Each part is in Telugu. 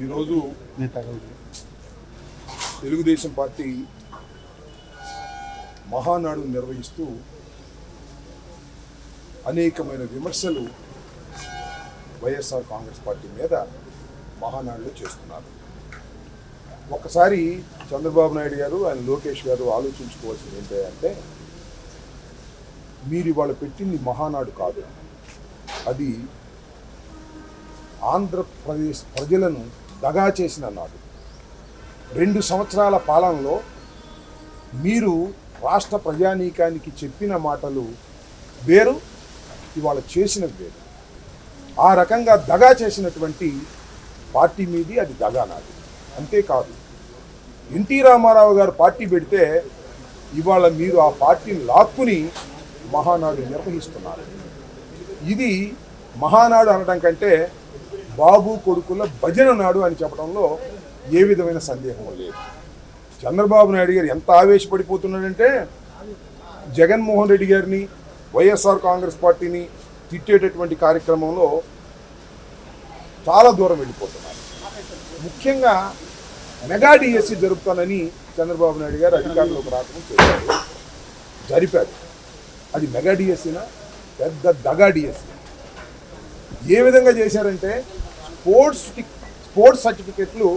ఈరోజు తెలుగుదేశం పార్టీ మహానాడు నిర్వహిస్తూ అనేకమైన విమర్శలు వైఎస్ఆర్ కాంగ్రెస్ పార్టీ మీద మహానాడులో చేస్తున్నారు. ఒక్కసారి చంద్రబాబు నాయుడు గారు ఆయన లోకేష్ గారు ఆలోచించుకోవాల్సింది ఏంటంటే, మీరు ఇవాళ పెట్టింది మహానాడు కాదు, అది ఆంధ్రప్రదేశ్ ప్రజలను దగా చేసిన నాడు. 2 సంవత్సరాల పాలనలో మీరు రాష్ట్ర ప్రజానీకానికి చెప్పిన మాటలు వేరు, ఇవాళ చేసినవి వేరు. ఆ రకంగా దగా చేసినటువంటి పార్టీ మీది అది దగా నాది. అంతేకాదు, ఎన్టీ రామారావు గారు పార్టీ పెడితే ఇవాళ మీరు ఆ పార్టీని లాక్కుని మహానాడు నిర్వహిస్తున్నారు. ఇది మహానాడు అనడం కంటే బాబు కొడుకుల భజన నాడు అని చెప్పడంలో ఏ విధమైన సందేహం లేదు. చంద్రబాబు నాయుడు గారు ఎంత ఆవేశపడిపోతున్నాడంటే, జగన్మోహన్ రెడ్డి గారిని వైఎస్ఆర్ కాంగ్రెస్ పార్టీని తిట్టేటటువంటి కార్యక్రమంలో చాలా దూరం వెళ్ళిపోతున్నారు. ముఖ్యంగా మెగా డిఎస్సి జరుపుతానని చంద్రబాబు నాయుడు గారు అధికారంలోకి రావడం చేశారు, జరిపారు. అది మెగా డిఎస్సినా పెద్ద దగా డిఎస్సి. ఏ విధంగా చేశారంటే, స్పోర్ట్స్ సర్టిఫికెట్లు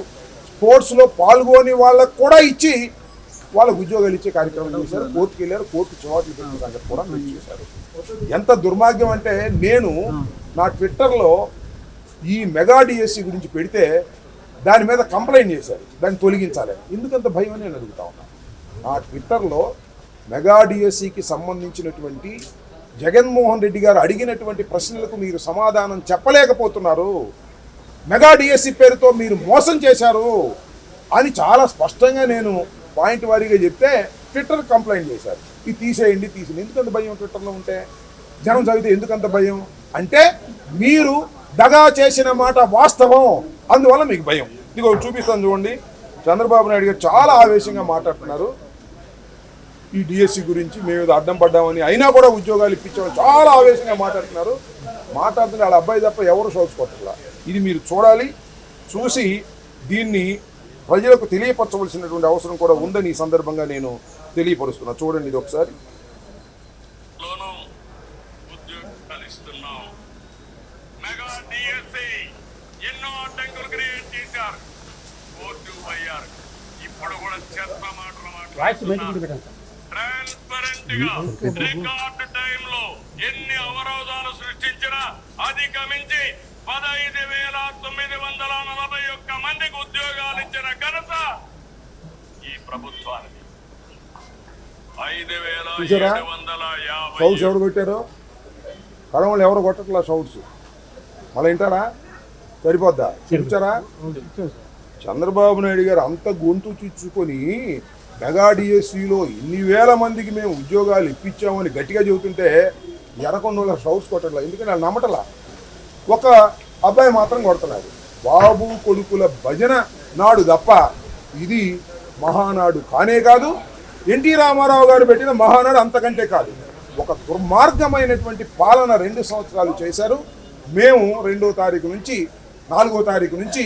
స్పోర్ట్స్లో పాల్గొని వాళ్ళకు కూడా ఇచ్చి వాళ్ళకు ఉద్యోగాలు ఇచ్చే కార్యక్రమం చేశారు. కోర్టుకు వెళ్ళారు, కోర్టు చోట్లు పెట్టిన సంగతి కూడా మీరు చేశారు. ఎంత దుర్మార్గం అంటే, నేను నా ట్విట్టర్లో ఈ మెగా డిఎస్సి గురించి పెడితే దాని మీద కంప్లైంట్ చేశారు, దాన్ని తొలగించాలి. ఎందుకంత భయం అని నేను అడుగుతా ఉన్నాను. నా ట్విట్టర్లో మెగా డిఎస్సికి సంబంధించినటువంటి జగన్మోహన్ రెడ్డి గారు అడిగినటువంటి ప్రశ్నలకు మీరు సమాధానం చెప్పలేకపోతున్నారు, మెగా డిఎస్సి పేరుతో మీరు మోసం చేశారు అని చాలా స్పష్టంగా నేను పాయింట్ వారీగా చెప్తే ట్విట్టర్ కంప్లైంట్ చేశారు. ఇది తీసేయండి. ఎందుకంత భయం ట్విట్టర్లో ఉంటే? జనం చదివితే ఎందుకంత భయం అంటే, మీరు దగా చేసిన మాట వాస్తవం, అందువల్ల మీకు భయం. ఇదిగో చూపిస్తాను చూడండి. చంద్రబాబు నాయుడు గారు చాలా ఆవేశంగా మాట్లాడుతున్నారు ఈ డిఎస్సి గురించి. మేము అడ్డం పడ్డామని, అయినా కూడా ఉద్యోగాలు ఇప్పించామని చాలా ఆవేశంగా మాట్లాడుతుంటే వాళ్ళ అబ్బాయి తప్ప ఎవరు చూసుకోవట్లా. ఇది మీరు చూడాలి. చూసి దీన్ని ప్రజలకు తెలియపరచవలసినటువంటి అవసరం కూడా ఉందని ఈ సందర్భంగా నేను తెలియపరుస్తున్నా. చూడండి ఇది ఒకసారి. రికార్డు టైంలో ఎన్ని అవరోధాలు సృష్టించినా అధిగమించి 15,941 మందికి ఉద్యోగాలు ఇచ్చిన ఘనత ఈ ప్రభుత్వానికి. 5,750 షౌట్స్ ఎవరు కొట్టారు? కడవలు ఎవరు కొట్టట్లా షౌట్స్. మళ్ళీ వింటారా? సరిపోద్దా? చూపించారా? చంద్రబాబు నాయుడు గారు అంత గొంతు చుచ్చుకొని మెగా డిఎస్సిలో ఇన్ని వేల మందికి మేము ఉద్యోగాలు ఇప్పించామని గట్టిగా చెబుతుంటే ఎనకొండ షౌట్స్ కొట్టట్లా. ఎందుకంటే వాళ్ళు నమ్మటలా. ఒక అబ్బాయి మాత్రం కొడుతున్నారు. బాబు కొడుకుల భజన నాడు తప్ప ఇది మహానాడు కానే కాదు. ఎన్టీ రామారావు గారు పెట్టిన మహానాడు అంతకంటే కాదు. ఒక దుర్మార్గమైనటువంటి పాలన 2 సంవత్సరాలు చేశారు. మేము 2వ తారీఖు నుంచి 4వ తారీఖు నుంచి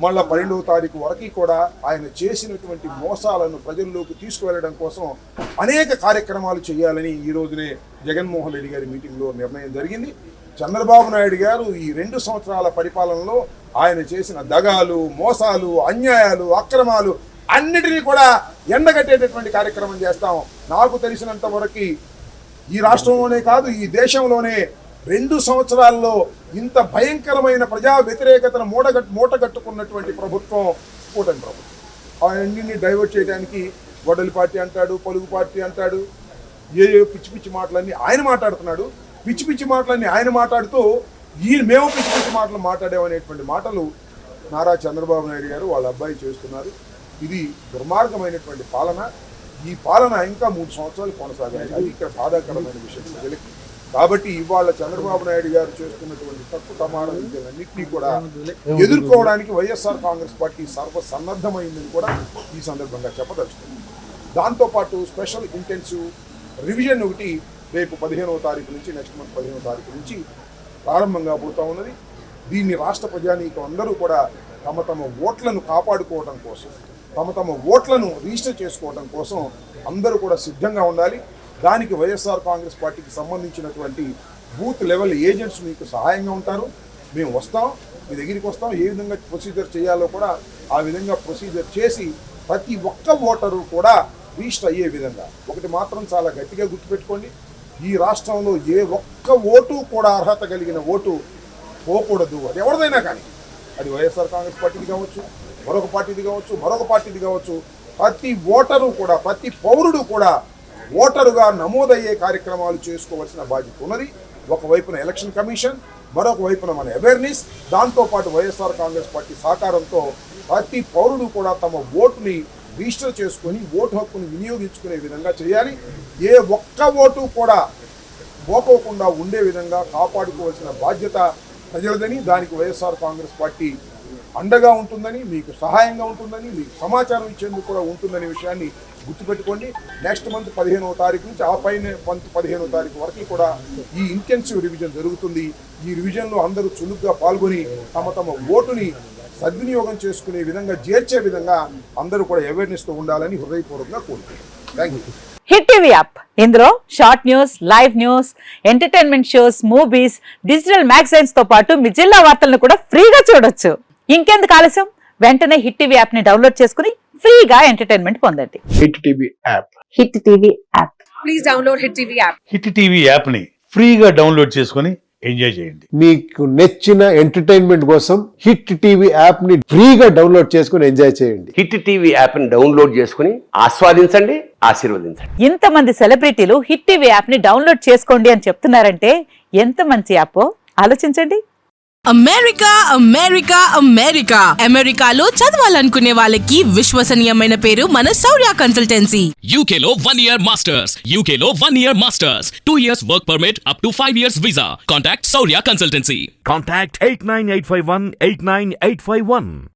మళ్ళీ 12వ తారీఖు వరకు కూడా ఆయన చేసినటువంటి మోసాలను ప్రజల్లోకి తీసుకువెళ్ళడం కోసం అనేక కార్యక్రమాలు చేయాలని ఈ రోజునే జగన్మోహన్ రెడ్డి గారి మీటింగ్లో నిర్ణయం జరిగింది. చంద్రబాబు నాయుడు గారు ఈ 2 సంవత్సరాల పరిపాలనలో ఆయన చేసిన దగాలు, మోసాలు, అన్యాయాలు, అక్రమాలు అన్నిటినీ కూడా ఎండగట్టేటటువంటి కార్యక్రమం చేస్తాం. నాకు తెలిసినంత వరకు ఈ రాష్ట్రంలోనే కాదు, ఈ దేశంలోనే 2 సంవత్సరాల్లో ఇంత భయంకరమైన ప్రజా వ్యతిరేకతను మూటగట్టుకున్నటువంటి ప్రభుత్వం కూటమి ప్రభుత్వం. అవన్నీ డైవర్ట్ చేయడానికి గొడ్డలి పార్టీ అంటాడు, పొలుగు పార్టీ అంటాడు, ఏ పిచ్చి మాటలన్నీ ఆయన మాట్లాడుతున్నాడు. పిచ్చి మాటలన్నీ ఆయన మాట్లాడుతూ మేము పిచ్చి మాటలు మాట్లాడామనేటువంటి మాటలు నారా చంద్రబాబు నాయుడు గారు వాళ్ళ అబ్బాయి చేస్తున్నారు. ఇది దుర్మార్గమైనటువంటి పాలన. ఈ పాలన ఇంకా 3 సంవత్సరాలు కొనసాగాలి. అది ఇక్కడ బాధాకరమైన విషయం ప్రజలకి. కాబట్టి ఇవాళ చంద్రబాబు నాయుడు గారు చేస్తున్నటువంటి తప్పు ప్రమాణాలన్నింటినీ కూడా ఎదుర్కోవడానికి వైఎస్ఆర్ కాంగ్రెస్ పార్టీ సర్వసన్నద్ధమైందని కూడా ఈ సందర్భంగా చెప్పదలుచుకుంది. దాంతోపాటు స్పెషల్ ఇంటెన్సివ్ రివిజన్ ఒకటి రేపు 15వ తారీఖు నుంచి, నెక్స్ట్ మంత్ 15వ తారీఖు నుంచి ప్రారంభంగా పుడుతూ ఉన్నది. దీన్ని రాష్ట్ర ప్రజానీకం అందరూ కూడా తమ తమ ఓట్లను కాపాడుకోవడం కోసం, తమ ఓట్లను రిజిస్టర్ చేసుకోవడం కోసం అందరూ కూడా సిద్ధంగా ఉండాలి. దానికి వైఎస్ఆర్ కాంగ్రెస్ పార్టీకి సంబంధించినటువంటి బూత్ లెవెల్ ఏజెంట్స్ మీకు సహాయంగా ఉంటారు. మేము వస్తాం, మీ దగ్గరికి వస్తాం. ఏ విధంగా ప్రొసీజర్ చేయాలో కూడా ఆ విధంగా ప్రొసీజర్ చేసి ప్రతి ఒక్క ఓటరు కూడా రిజిస్టర్ అయ్యే విధంగా. ఒకటి మాత్రం చాలా గట్టిగా గుర్తుపెట్టుకోండి, ఈ రాష్ట్రంలో ఏ ఒక్క ఓటు కూడా అర్హత కలిగిన ఓటు పోకూడదు. అది ఎవరిదైనా కానీ, అది వైఎస్ఆర్ కాంగ్రెస్ పార్టీది కావచ్చు, మరొక పార్టీది కావచ్చు, మరొక పార్టీది కావచ్చు. ప్రతి ఓటరు కూడా, ప్రతి పౌరుడు కూడా ఓటరుగా నమోదయ్యే కార్యక్రమాలు చేసుకోవాల్సిన బాధ్యత ఉన్నది. ఒకవైపున ఎలక్షన్ కమిషన్, మరొక వైపున మన అవేర్నెస్, దాంతోపాటు వైఎస్ఆర్ కాంగ్రెస్ పార్టీ సహకారంతో ప్రతి పౌరుడు కూడా తమ ఓటుని రిజిస్టర్ చేసుకొని ఓటు హక్కును వినియోగించుకునే విధంగా చేయాలి. ఏ ఒక్క ఓటు కూడా పోకోకుండా ఉండే విధంగా కాపాడుకోవాల్సిన బాధ్యత ప్రజలదని, దానికి వైఎస్ఆర్ కాంగ్రెస్ పార్టీ అండగా ఉంటుందని, మీకు సహాయంగా ఉంటుందని, మీకు సమాచారం ఇచ్చేందుకు కూడా ఉంటుందనే విషయాన్ని గుర్తుపెట్టుకోండి. నెక్స్ట్ మంత్ 15వ తారీఖు నుంచి ఆ పైన మంత్ 15వ తారీఖు వరకు కూడా ఈ ఇంటెన్సివ్ రివిజన్ జరుగుతుంది. ఈ రివిజన్లో అందరూ చురుగ్గా పాల్గొని తమ ఓటుని సద్వినియోగం చేసుకునే విధంగా, చేర్చే విధంగా అందరూ కూడా అవేర్నెస్తో ఉండాలని హృదయపూర్వకంగా కోరుకుంటున్నాను. Thank you. Hit TV app, ఇందులో short news, live news, entertainment shows, movies, digital magazines తో పాటు మీ జిల్లా వార్తలను కూడా ఫ్రీగా చూడొచ్చు. ఇంకెందుకు ఆలస్యం, వెంటనే హిట్ టీవీ యాప్ ని డౌన్లోడ్ చేసుకుని ఫ్రీగా ఎంటర్టైన్మెంట్ పొందండి. Hit TV app. Hit TV app. Please download Hit TV app. Hit TV యాప్ని ఫ్రీగా డౌన్లోడ్ చేసుకొని ఎంజాయ్ చేయండి. మీకు నచ్చిన ఎంటర్టైన్మెంట్ కోసం హిట్ టీవీ యాప్ ని ఫ్రీగా డౌన్లోడ్ చేసుకుని ఎంజాయ్ చేయండి. హిట్ టీవీ యాప్ని డౌన్లోడ్ చేసుకుని ఆస్వాదించండి, ఆశీర్వదించండి. ఇంతమంది సెలబ్రిటీలు హిట్ టీవీ యాప్ ని డౌన్లోడ్ చేసుకోండి అని చెప్తున్నారంటే ఎంత మంచి యాప్ ఆలోచించండి. అమెరికా అమెరికా అమెరికా అమెరికాలో చదవాలనుకునే వాళ్ళకి విశ్వసనీయమైన పేరు మన శౌర్య కన్సల్టెన్సీ. UK లో 1 year masters. UK లో 1 year masters. 2 years work permit up to 5 years visa. Contact Saurya Consultancy. Contact 89851 89851.